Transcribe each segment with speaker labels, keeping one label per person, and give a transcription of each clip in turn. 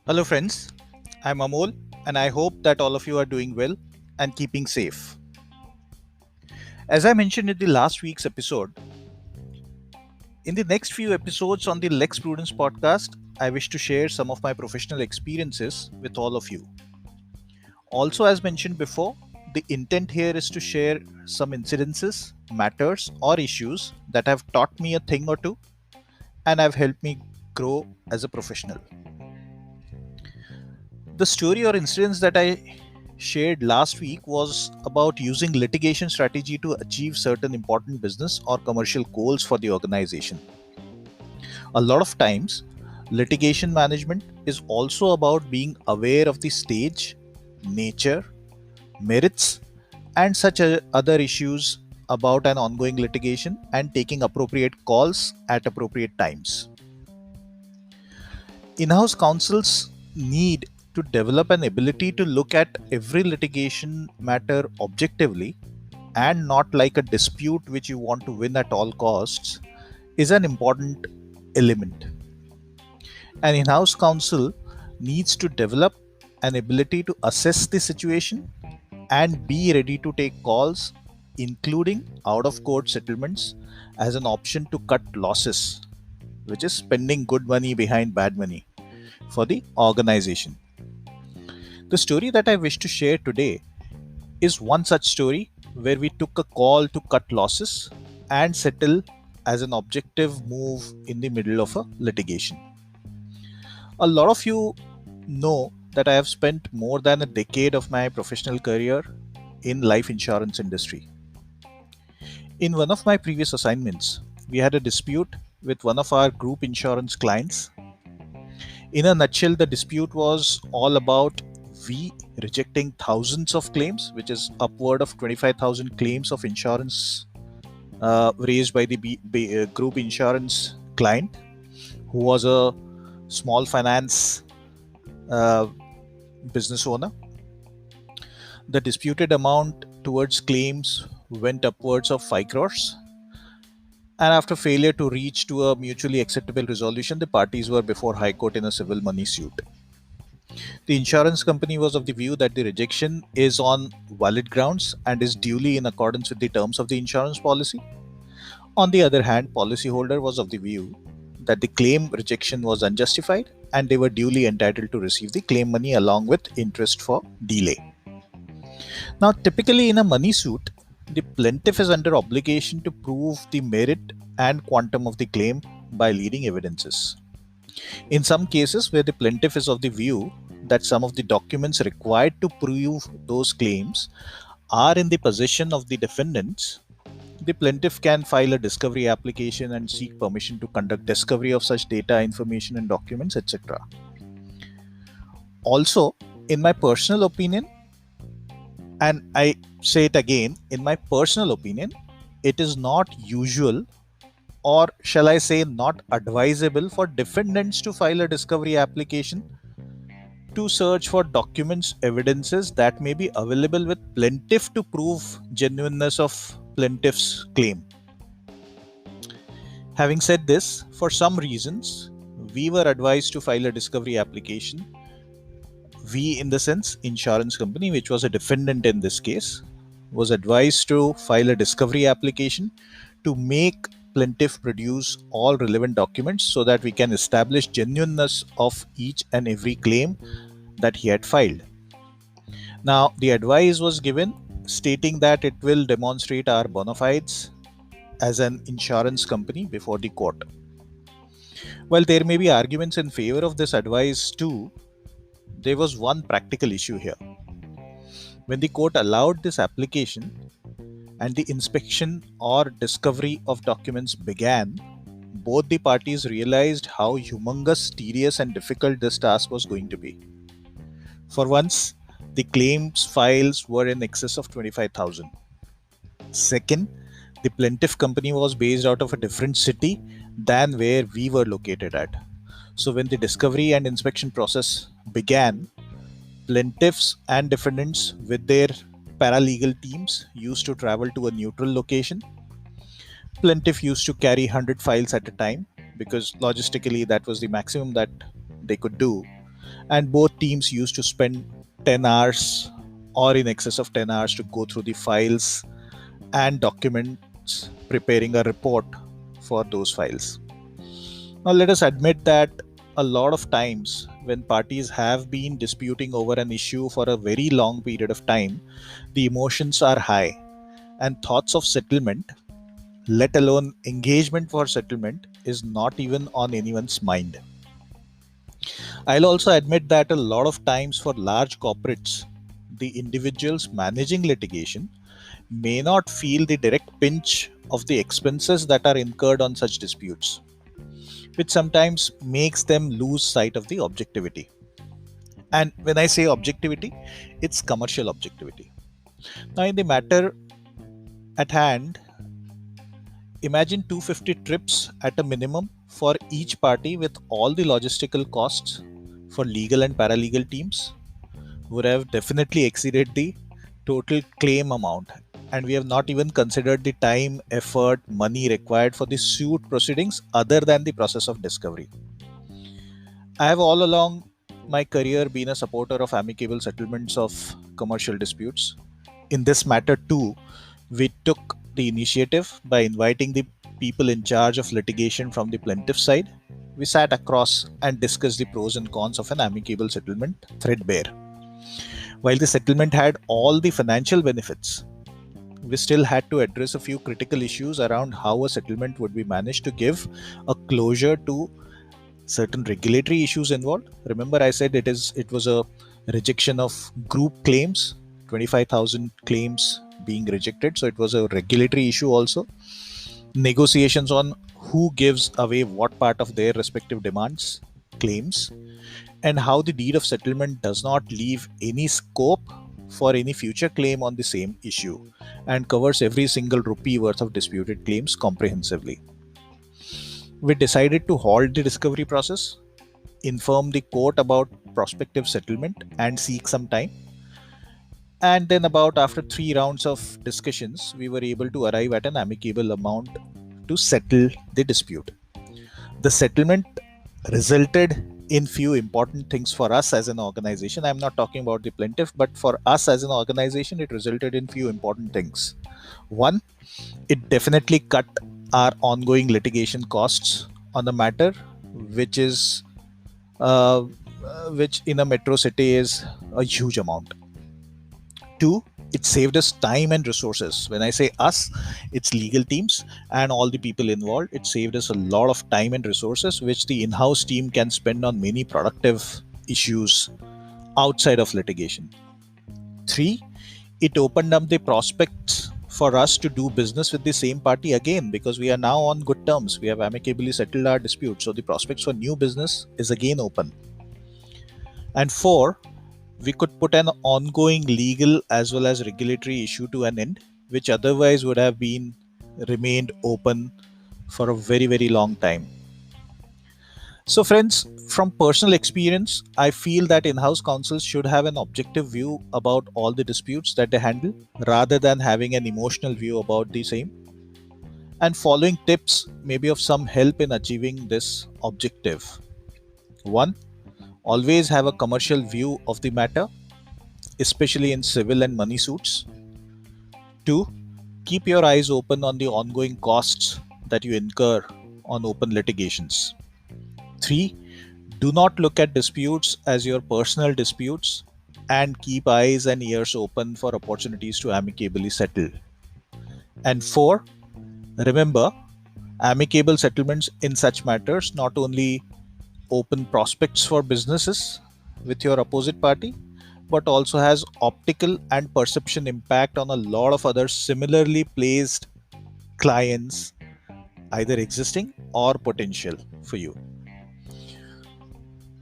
Speaker 1: Hello, friends. I'm Amol, and I hope that all of you are doing well and keeping safe. As I mentioned in the last week's episode, in the next few episodes on the Lex Prudence podcast, I wish to share some of my professional experiences with all of you. Also, as mentioned before, the intent here is to share some incidences, matters, or issues that have taught me a thing or two and have helped me grow as a professional. The story or incidents that I shared last week was about using litigation strategy to achieve certain important business or commercial goals for the organization. A lot of times, litigation management is also about being aware of the stage, nature, merits, and such other issues about an ongoing litigation and taking appropriate calls at appropriate times. In-house counsels need to develop an ability to look at every litigation matter objectively and not like a dispute which you want to win at all costs is an important element. An in-house counsel needs to develop an ability to assess the situation and be ready to take calls, including out of court settlements, as an option to cut losses, which is spending good money behind bad money for the organization. The story that I wish to share today is one such story where we took a call to cut losses and settle as an objective move in the middle of a litigation. A lot of you know that I have spent more than a decade of my professional career in life insurance industry. In one of my previous assignments, we had a dispute with one of our group insurance clients. In a nutshell, the dispute was all about we rejecting thousands of claims, which is upward of 25,000 claims of insurance raised by the group insurance client, who was a small finance uh, business owner. The disputed amount towards claims went upwards of 5 crores. And after failure to reach to a mutually acceptable resolution, the parties were before High Court in a civil money suit. The insurance company was of the view that the rejection is on valid grounds and is duly in accordance with the terms of the insurance policy. On the other hand, policyholder was of the view that the claim rejection was unjustified and they were duly entitled to receive the claim money along with interest for delay. Now, typically in a money suit, the plaintiff is under obligation to prove the merit and quantum of the claim by leading evidences. In some cases where the plaintiff is of the view that some of the documents required to prove those claims are in the possession of the defendants, the plaintiff can file a discovery application and seek permission to conduct discovery of such data, information, and documents, etc. Also, in my personal opinion, and I say it again, in my personal opinion, it is not usual, or shall I say, not advisable for defendants to file a discovery application to search for documents, evidences that may be available with plaintiff to prove genuineness of plaintiff's claim. Having said this, for some reasons, we were advised to file a discovery application. We, in the sense, insurance company, which was a defendant in this case, was advised to file a discovery application to make plaintiff produce all relevant documents so that we can establish genuineness of each and every claim that he had filed. Now, the advice was given stating that it will demonstrate our bona fides as an insurance company before the court. While there may be arguments in favor of this advice too, there was one practical issue here. When the court allowed this application and the inspection or discovery of documents began, both the parties realized how humongous, tedious, and difficult this task was going to be. For once, the claims files were in excess of 25,000. Second, the plaintiff company was based out of a different city than where we were located at. So when the discovery and inspection process began, plaintiffs and defendants with their paralegal teams used to travel to a neutral location. Plaintiff used to carry 100 files at a time because logistically that was the maximum that they could do. and both teams used to spend 10 hours or in excess of 10 hours to go through the files and documents, preparing a report for those files. Now, let us admit that a lot of times when parties have been disputing over an issue for a very long period of time, the emotions are high and thoughts of settlement, let alone engagement for settlement, is not even on anyone's mind. I'll also admit that a lot of times for large corporates, the individuals managing litigation may not feel the direct pinch of the expenses that are incurred on such disputes, which sometimes makes them lose sight of the objectivity. And when I say objectivity, it's commercial objectivity. Now, in the matter at hand, imagine 250 trips at a minimum for each party with all the logistical costs for legal and paralegal teams would have definitely exceeded the total claim amount. And we have not even considered the time, effort, money required for the suit proceedings other than the process of discovery. I have all along my career been a supporter of amicable settlements of commercial disputes. In this matter, too, we took the initiative by inviting the people in charge of litigation from the plaintiff side. We sat across and discussed the pros and cons of an amicable settlement threadbare. While the settlement had all the financial benefits, we still had to address a few critical issues around how a settlement would be managed to give a closure to certain regulatory issues involved. Remember, I said it was a rejection of group claims, 25,000 claims being rejected. So it was a regulatory issue also. Negotiations on who gives away what part of their respective demands, claims, and how the deed of settlement does not leave any scope for any future claim on the same issue and covers every single rupee worth of disputed claims comprehensively. We decided to halt the discovery process, inform the court about prospective settlement, and seek some time. And then, about after 3 rounds of discussions, we were able to arrive at an amicable amount to settle the dispute. The settlement resulted in few important things for us as an organization. I'm not talking about the plaintiff, but for us as an organization, it resulted in few important things. One, it definitely cut our ongoing litigation costs on the matter, which is which in a metro city is a huge amount. Two, it saved us time and resources. When I say us, it's legal teams and all the people involved. It saved us a lot of time and resources, which the in-house team can spend on many productive issues outside of litigation. Three, it opened up the prospects for us to do business with the same party again, because we are now on good terms. We have amicably settled our dispute. So the prospects for new business is again open. And four, we could put an ongoing legal as well as regulatory issue to an end, which otherwise would have been remained open for a very, very long time. So, friends, from personal experience, I feel that in-house counsels should have an objective view about all the disputes that they handle rather than having an emotional view about the same. And following tips may be of some help in achieving this objective. 1. Always have a commercial view of the matter, especially in civil and money suits. 2. Keep your eyes open on the ongoing costs that you incur on open litigations. 3. Do not look at disputes as your personal disputes and keep eyes and ears open for opportunities to amicably settle. And 4. Remember, amicable settlements in such matters not only open prospects for businesses with your opposite party, but also has optical and perception impact on a lot of other similarly placed clients, either existing or potential for you.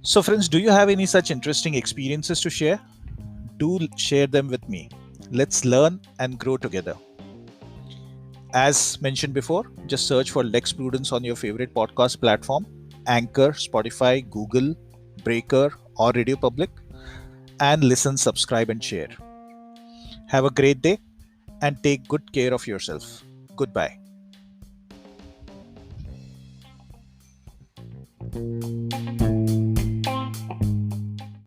Speaker 1: So, friends, do you have any such interesting experiences to share? Do share them with me. Let's learn and grow together. As mentioned before, just search for Lex Prudence on your favorite podcast platform: Anchor, Spotify, Google, Breaker, or Radio Public, and listen, subscribe, and share. Have a great day and take good care of yourself. Goodbye.